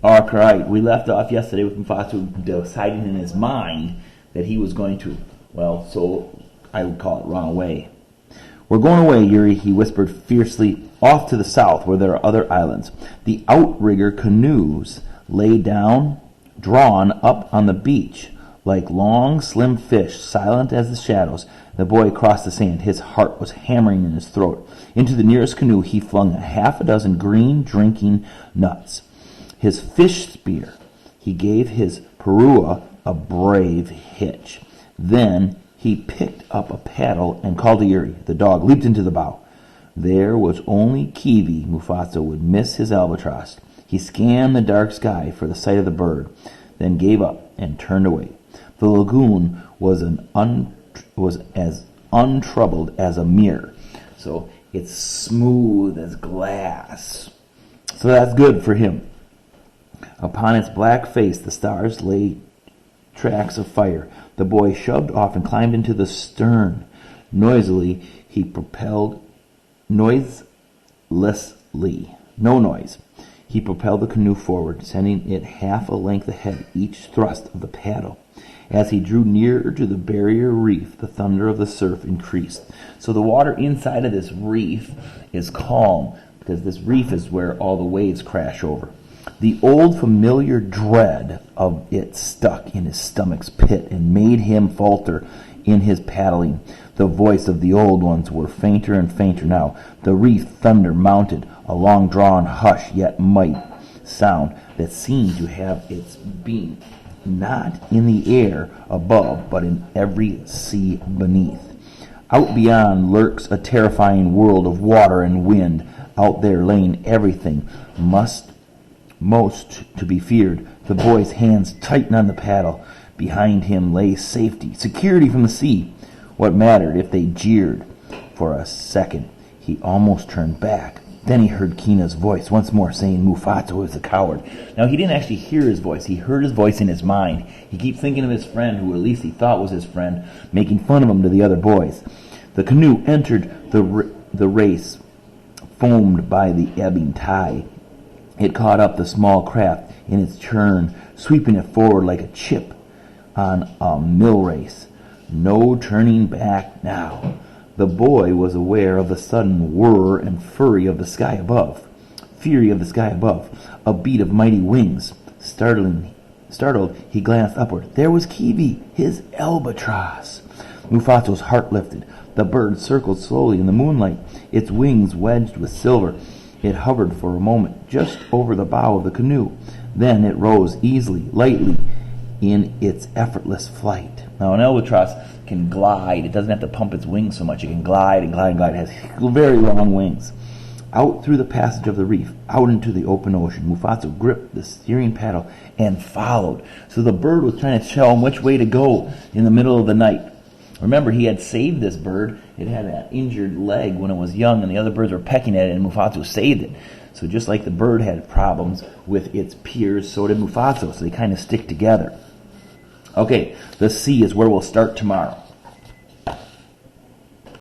All right, we left off yesterday with Mufasa deciding in his mind that he was going to, well, so I would call it run away. "We're going away, Yuri," he whispered fiercely, "off to the south where there are other islands." The outrigger canoes lay down, drawn up on the beach, like long, slim fish, silent as the shadows. The boy crossed the sand. His heart was hammering in his throat. Into the nearest canoe he flung half a dozen green drinking nuts. His fish spear. He gave his parua a brave hitch. Then he picked up a paddle and called to Yuri. The dog leaped into the bow. There was only Kiwi. Mufasa would miss his albatross. He scanned the dark sky for the sight of the bird, then gave up and turned away. The lagoon was as untroubled as a mirror. So it's smooth as glass. So that's good for him. Upon its black face the stars lay tracks of fire. The boy shoved off and climbed into the stern. Noiselessly, he propelled the canoe forward, sending it half a length ahead each thrust of the paddle. As he drew nearer to the barrier reef, the thunder of the surf increased. So the water inside of this reef is calm, because this reef is where all the waves crash over. The old familiar dread of it stuck in his stomach's pit and made him falter in his paddling. The voice of the old ones were fainter and fainter now. The reef thunder mounted, a long-drawn hush yet might sound that seemed to have its being not in the air above, but in every sea beneath. Out beyond lurks a terrifying world of water and wind. Out there lay everything most to be feared. The boy's hands tightened on the paddle. Behind him lay safety, security from the sea. What mattered if they jeered? For a second, he almost turned back. Then he heard Kina's voice once more saying Mufasa was a coward. Now, he didn't actually hear his voice. He heard his voice in his mind. He kept thinking of his friend, who at least he thought was his friend, making fun of him to the other boys. The canoe entered the race, foamed by the ebbing tide. It caught up the small craft in its churn, sweeping it forward like a chip on a mill race. No turning back now. The boy was aware of the sudden whir and fury of the sky above. A beat of mighty wings. Startled, he glanced upward. There was Kiwi, his albatross. Mufasa's heart lifted. The bird circled slowly in the moonlight, its wings wedged with silver. It hovered for a moment just over the bow of the canoe. Then it rose easily, lightly, in its effortless flight. Now, an albatross can glide. It doesn't have to pump its wings so much. It can glide and glide and glide. It has very long wings. Out through the passage of the reef, out into the open ocean, Mufasa gripped the steering paddle and followed. So the bird was trying to show him which way to go in the middle of the night. Remember, he had saved this bird. It had an injured leg when it was young, and the other birds were pecking at it, and Mufasa saved it. So just like the bird had problems with its peers, so did Mufasa. So they kind of stick together. Okay, the sea is where we'll start tomorrow.